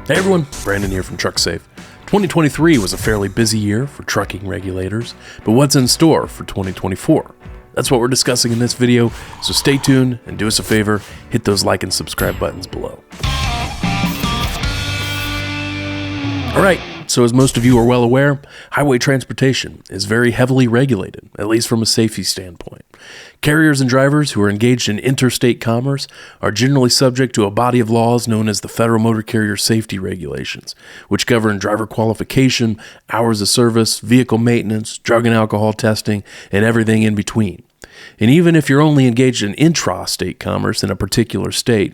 Hey everyone, Brandon here from TruckSafe. 2023 was a fairly busy year for trucking regulators, but what's in store for 2024? That's what we're discussing in this video, so stay tuned and do us a favor, hit those like and subscribe buttons below. Alright, so as most of you are well aware, highway transportation is very heavily regulated, at least from a safety standpoint. Carriers and drivers who are engaged in interstate commerce are generally subject to a body of laws known as the Federal Motor Carrier Safety Regulations, which govern driver qualification, hours of service, vehicle maintenance, drug and alcohol testing, and everything in between. And even if you're only engaged in intra-state commerce in a particular state,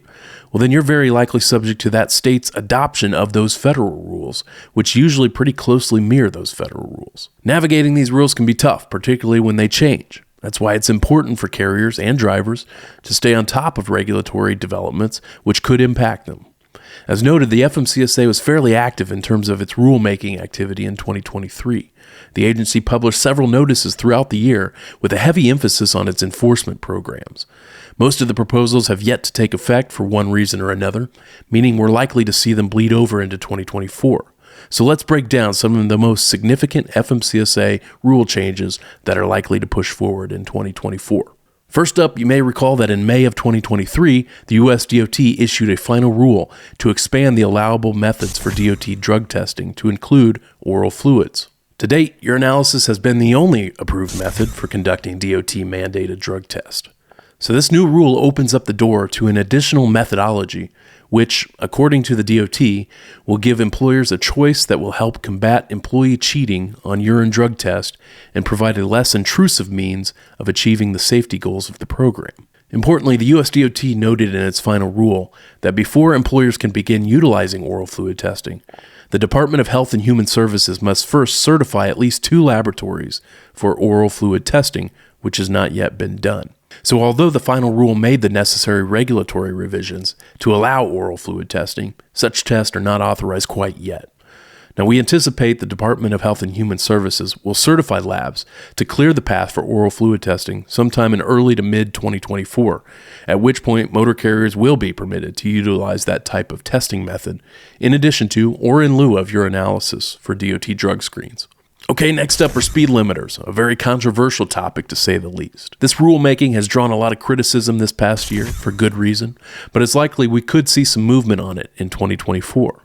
well then you're very likely subject to that state's adoption of those federal rules, which usually pretty closely mirror those federal rules. Navigating these rules can be tough, particularly when they change. That's why it's important for carriers and drivers to stay on top of regulatory developments which could impact them. As noted, the FMCSA was fairly active in terms of its rulemaking activity in 2023. The agency published several notices throughout the year with a heavy emphasis on its enforcement programs. Most of the proposals have yet to take effect for one reason or another, meaning we're likely to see them bleed over into 2024. So let's break down some of the most significant FMCSA rule changes that are likely to push forward in 2024. First up, you may recall that in May of 2023, the US DOT issued a final rule to expand the allowable methods for DOT drug testing to include oral fluids. To date, your analysis has been the only approved method for conducting DOT-mandated drug test. So this new rule opens up the door to an additional methodology, which, according to the DOT, will give employers a choice that will help combat employee cheating on urine drug test and provide a less intrusive means of achieving the safety goals of the program. Importantly, the US DOT noted in its final rule that before employers can begin utilizing oral fluid testing, the Department of Health and Human Services must first certify at least 2 laboratories for oral fluid testing, which has not yet been done. So although the final rule made the necessary regulatory revisions to allow oral fluid testing, such tests are not authorized quite yet. Now we anticipate the Department of Health and Human Services will certify labs to clear the path for oral fluid testing sometime in early to mid-2024, at which point motor carriers will be permitted to utilize that type of testing method in addition to or in lieu of urinalysis for DOT drug screens. Okay, next up are speed limiters, a very controversial topic to say the least. This rulemaking has drawn a lot of criticism this past year, for good reason, but it's likely we could see some movement on it in 2024.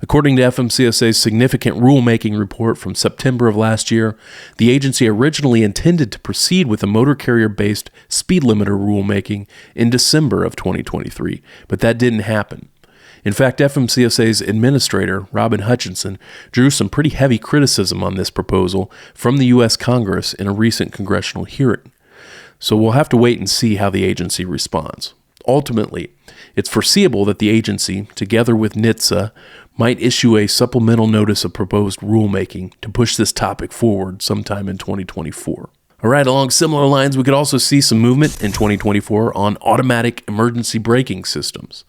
According to FMCSA's significant rulemaking report from September of last year, the agency originally intended to proceed with a motor carrier-based speed limiter rulemaking in December of 2023, but that didn't happen. In fact, FMCSA's administrator, Robin Hutchinson, drew some pretty heavy criticism on this proposal from the U.S. Congress in a recent congressional hearing. So we'll have to wait and see how the agency responds. Ultimately, it's foreseeable that the agency, together with NHTSA, might issue a supplemental notice of proposed rulemaking to push this topic forward sometime in 2024. All right, along similar lines, we could also see some movement in 2024 on automatic emergency braking systems.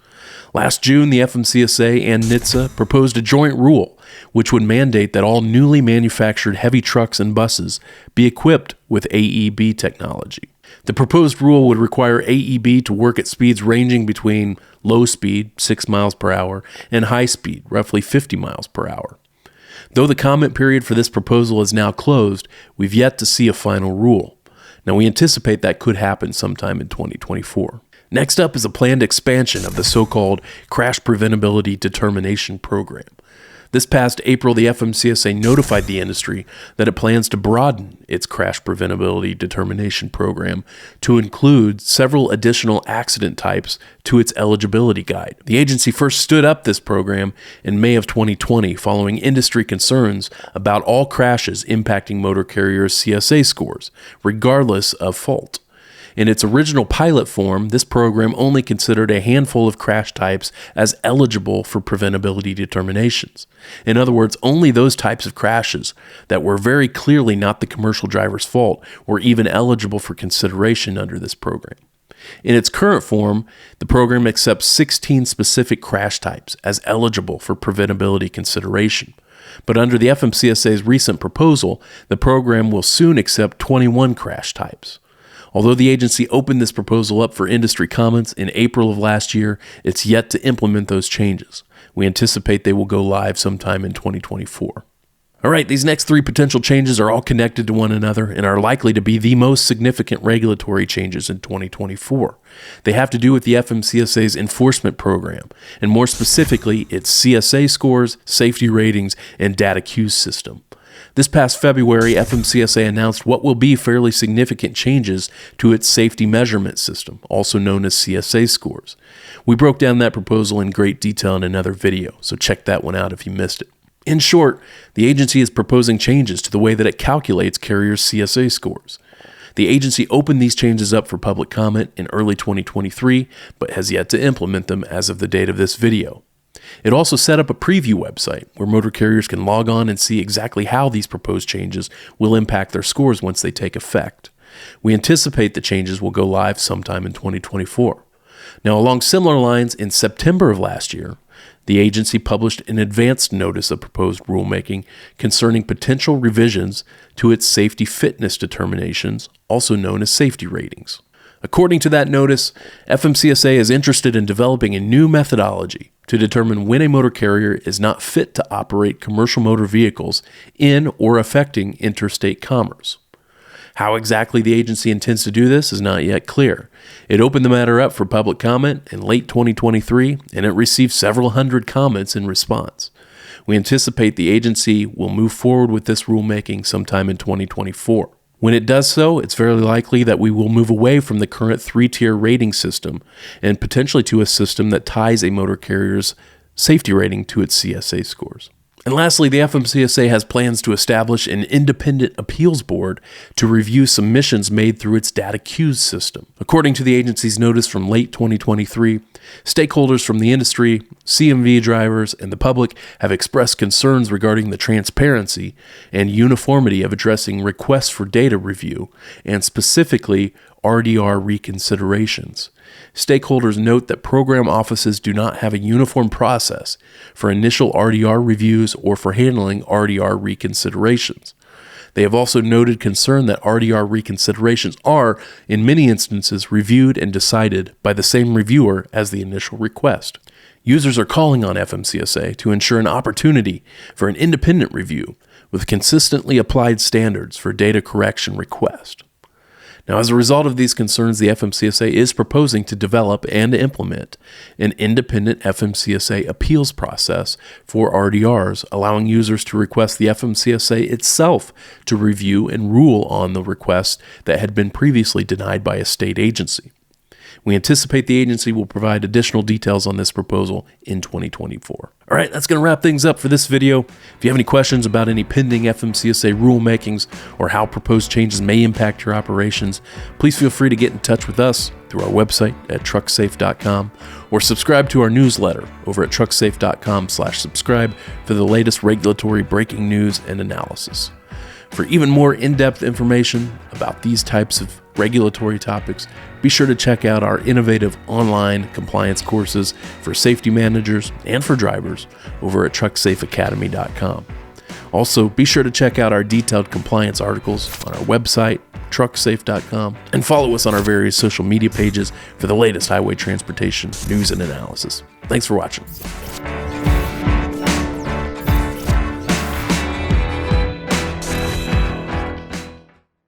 Last June, the FMCSA and NHTSA proposed a joint rule which would mandate that all newly manufactured heavy trucks and buses be equipped with AEB technology. The proposed rule would require AEB to work at speeds ranging between low speed, 6 miles per hour, and high speed, roughly 50 miles per hour. Though the comment period for this proposal is now closed, we've yet to see a final rule. Now we anticipate that could happen sometime in 2024. Next up is a planned expansion of the so-called Crash Preventability Determination Program. This past April, the FMCSA notified the industry that it plans to broaden its Crash Preventability Determination Program to include several additional accident types to its eligibility guide. The agency first stood up this program in May of 2020 following industry concerns about all crashes impacting motor carriers' CSA scores, regardless of fault. In its original pilot form, this program only considered a handful of crash types as eligible for preventability determinations. In other words, only those types of crashes that were very clearly not the commercial driver's fault were even eligible for consideration under this program. In its current form, the program accepts 16 specific crash types as eligible for preventability consideration. But under the FMCSA's recent proposal, the program will soon accept 21 crash types. Although the agency opened this proposal up for industry comments in April of last year, it's yet to implement those changes. We anticipate they will go live sometime in 2024. All right, these next 3 potential changes are all connected to one another and are likely to be the most significant regulatory changes in 2024. They have to do with the FMCSA's enforcement program, and more specifically, its CSA scores, safety ratings, and DataCUS system. This past February, FMCSA announced what will be fairly significant changes to its safety measurement system, also known as CSA scores. We broke down that proposal in great detail in another video, so check that one out if you missed it. In short, the agency is proposing changes to the way that it calculates carriers' CSA scores. The agency opened these changes up for public comment in early 2023, but has yet to implement them as of the date of this video. It also set up a preview website where motor carriers can log on and see exactly how these proposed changes will impact their scores once they take effect. We anticipate the changes will go live sometime in 2024. Now, along similar lines, in September of last year, the agency published an advanced notice of proposed rulemaking concerning potential revisions to its safety fitness determinations, also known as safety ratings. According to that notice, FMCSA is interested in developing a new methodology to determine when a motor carrier is not fit to operate commercial motor vehicles in or affecting interstate commerce. How exactly the agency intends to do this is not yet clear. It opened the matter up for public comment in late 2023, and it received several hundred comments in response. We anticipate the agency will move forward with this rulemaking sometime in 2024. When it does so, it's very likely that we will move away from the current 3-tier rating system and potentially to a system that ties a motor carrier's safety rating to its CSA scores. And lastly, the FMCSA has plans to establish an independent appeals board to review submissions made through its DataCUS system. According to the agency's notice from late 2023, stakeholders from the industry, CMV drivers, and the public have expressed concerns regarding the transparency and uniformity of addressing requests for data review, and specifically RDR reconsiderations. Stakeholders note that program offices do not have a uniform process for initial RDR reviews or for handling RDR reconsiderations. They have also noted concern that RDR reconsiderations are, in many instances, reviewed and decided by the same reviewer as the initial request. Users are calling on FMCSA to ensure an opportunity for an independent review with consistently applied standards for data correction request. Now, as a result of these concerns, the FMCSA is proposing to develop and implement an independent FMCSA appeals process for RDRs, allowing users to request the FMCSA itself to review and rule on the request that had been previously denied by a state agency. We anticipate the agency will provide additional details on this proposal in 2024. All right, that's going to wrap things up for this video. If you have any questions about any pending FMCSA rulemakings or how proposed changes may impact your operations, please feel free to get in touch with us through our website at trucksafe.com or subscribe to our newsletter over at trucksafe.com/subscribe for the latest regulatory breaking news and analysis. For even more in-depth information about these types of regulatory topics, be sure to check out our innovative online compliance courses for safety managers and for drivers over at trucksafeacademy.com. Also, be sure to check out our detailed compliance articles on our website, trucksafe.com, and follow us on our various social media pages for the latest highway transportation news and analysis. Thanks for watching.